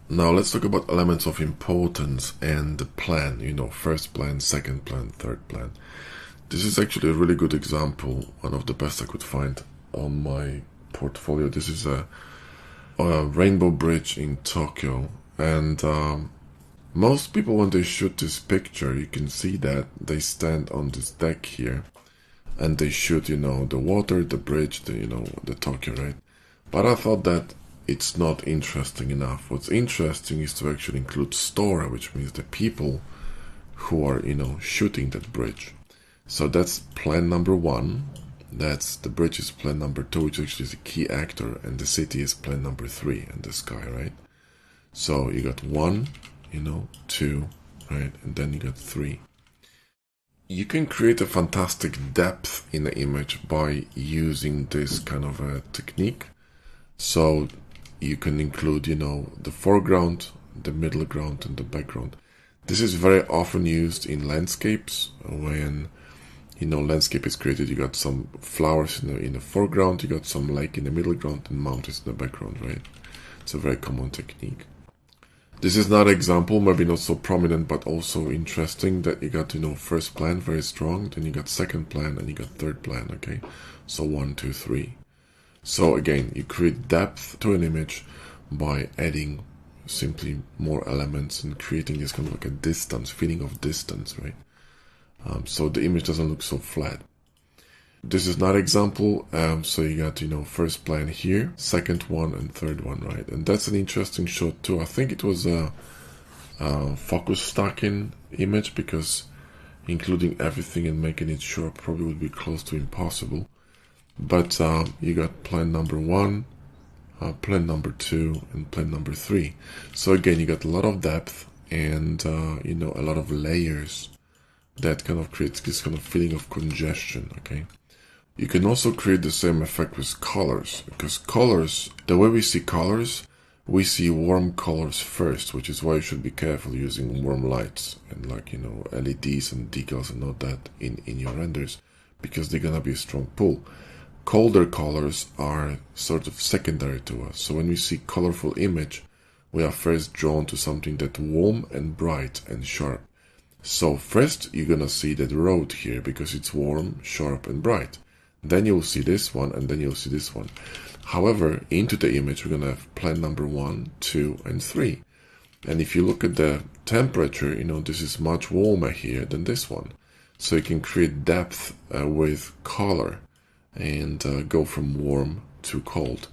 Now let's talk about elements of importance and the plan, first plan, second plan, third plan. This is actually a really good example, one of the best I could find on my portfolio. This is a rainbow bridge in Tokyo, and most people, when they shoot this picture, you can see that they stand on this deck here and they shoot, the water, the bridge, the Tokyo, right? But I thought that it's not interesting enough. What's interesting is to actually include story, which means the people who are, shooting that bridge. So that's plan number one. That's the bridge is plan number two, which actually is a key actor, and the city is plan number three, and the sky, right? So you got one, two, right? And then you got three. You can create a fantastic depth in the image by using this kind of a technique. So you can include, the foreground, the middle ground, and the background. This is very often used in landscapes when, landscape is created. You got some flowers in the foreground, you got some lake in the middle ground, and mountains in the background, right? It's a very common technique. This is not an example, maybe not so prominent, but also interesting that you got, first plan, very strong, then you got second plan, and you got third plan, okay? So 1, 2, 3. So again, you create depth to an image by adding simply more elements and creating this kind of like a distance, feeling of distance, right? So the image doesn't look so flat. This is not an example, so you got, first plan here, second one, and third one, right? And that's an interesting shot too. I think it was a focus stacking image, because including everything and making it sharp probably would be close to impossible. But you got plan number one, plan number two, and plan number three. So again, you got a lot of depth and, a lot of layers that kind of creates this kind of feeling of congestion, okay? You can also create the same effect with colors, because colors, the way we see colors, we see warm colors first, which is why you should be careful using warm lights and LEDs and decals and all that in your renders, because they're gonna be a strong pull. Colder colors are sort of secondary to us. So when we see colorful image, we are first drawn to something that's warm and bright and sharp. So first you're gonna see that road here because it's warm, sharp, and bright. Then you'll see this one, and then you'll see this one. However, into the image, we're going to have plan number 1, 2, and 3. And if you look at the temperature, this is much warmer here than this one. So you can create depth with color and go from warm to cold.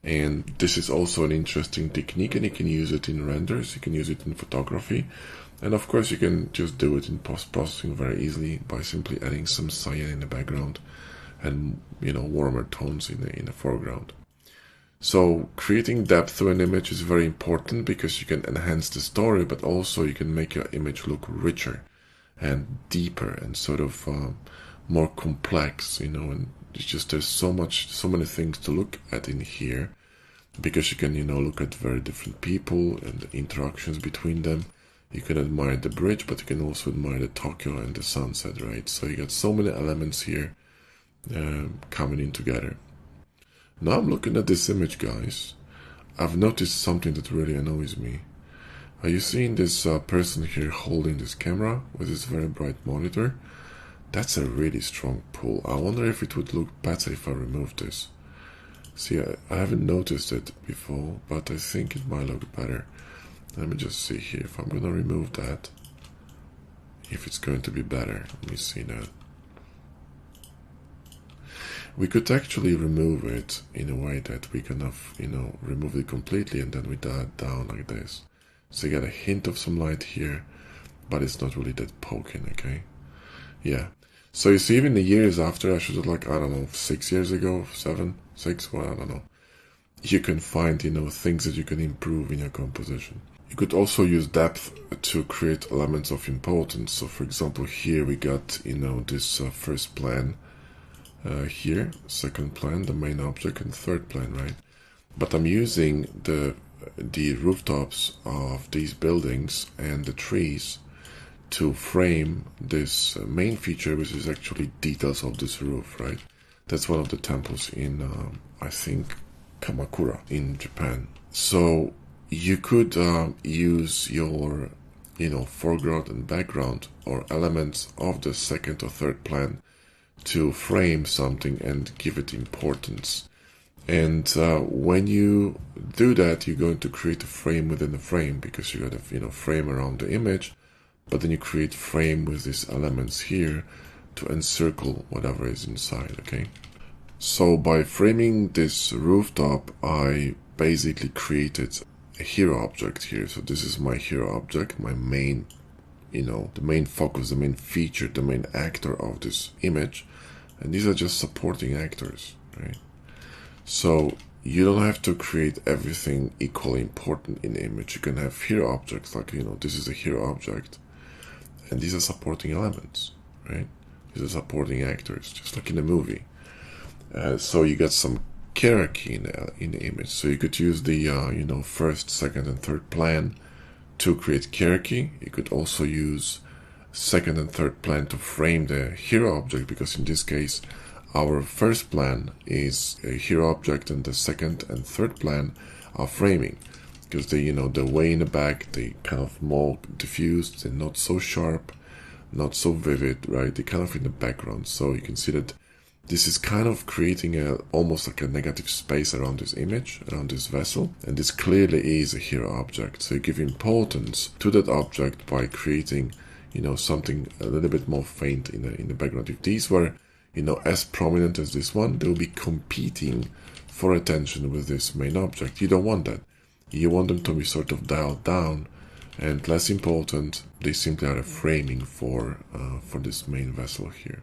And this is also an interesting technique, and you can use it in renders, you can use it in photography. And of course, you can just do it in post-processing very easily by simply adding some cyan in the background and warmer tones in the foreground. So creating depth to an image is very important, because you can enhance the story, but also you can make your image look richer and deeper and sort of more complex, and it's just there's so many things to look at in here, because you can look at very different people and the interactions between them. You can admire the bridge, but you can also admire the Tokyo and the sunset, right? So you got so many elements here coming in together. Now I'm looking at this image, guys. I've noticed something that really annoys me. Are you seeing this person here holding this camera with this very bright monitor? That's a really strong pull. I wonder if it would look better if I removed this. See, I haven't noticed it before, but I think it might look better. Let me just see here if I'm gonna remove that, if it's going to be better. Let me see now. We could actually remove it in a way that we kind of, remove it completely, and then we dial it down like this. So you get a hint of some light here, but it's not really that poking, okay? Yeah. So you see, even the years after, I should have 6 years ago, 7, 6, well, I don't know. You can find, things that you can improve in your composition. You could also use depth to create elements of importance. So for example, here we got, this first plan. Here, second plan, the main object, and third plan, right? But I'm using the rooftops of these buildings and the trees to frame this main feature, which is actually details of this roof, right? That's one of the temples in, I think, Kamakura in Japan. So you could use your, foreground and background or elements of the second or third plan to frame something and give it importance. And when you do that, you're going to create a frame within a frame, because you got a frame around the image, but then you create frame with these elements here to encircle whatever is inside. Okay, so by framing this rooftop, I basically created a hero object here. So this is my hero object, my main, the main focus, the main feature, the main actor of this image, and these are just supporting actors, right? So you don't have to create everything equally important in the image. You can have hero objects like, this is a hero object, and these are supporting elements, right? These are supporting actors, just like in a movie. So you got some hierarchy in the image. So you could use the first, second, and third plan to create hierarchy. You could also use second and third plan to frame the hero object, because in this case our first plan is a hero object and the second and third plan are framing, because they, the way in the back, they kind of more diffused, they're not so sharp, not so vivid, right? They're kind of in the background. So you can see that this is kind of creating almost like a negative space around this image, around this vessel, and this clearly is a hero object. So you give importance to that object by creating, something a little bit more faint in the background. If these were, as prominent as this one, they'll be competing for attention with this main object. You don't want that. You want them to be sort of dialed down and less important. They simply are a framing for this main vessel here.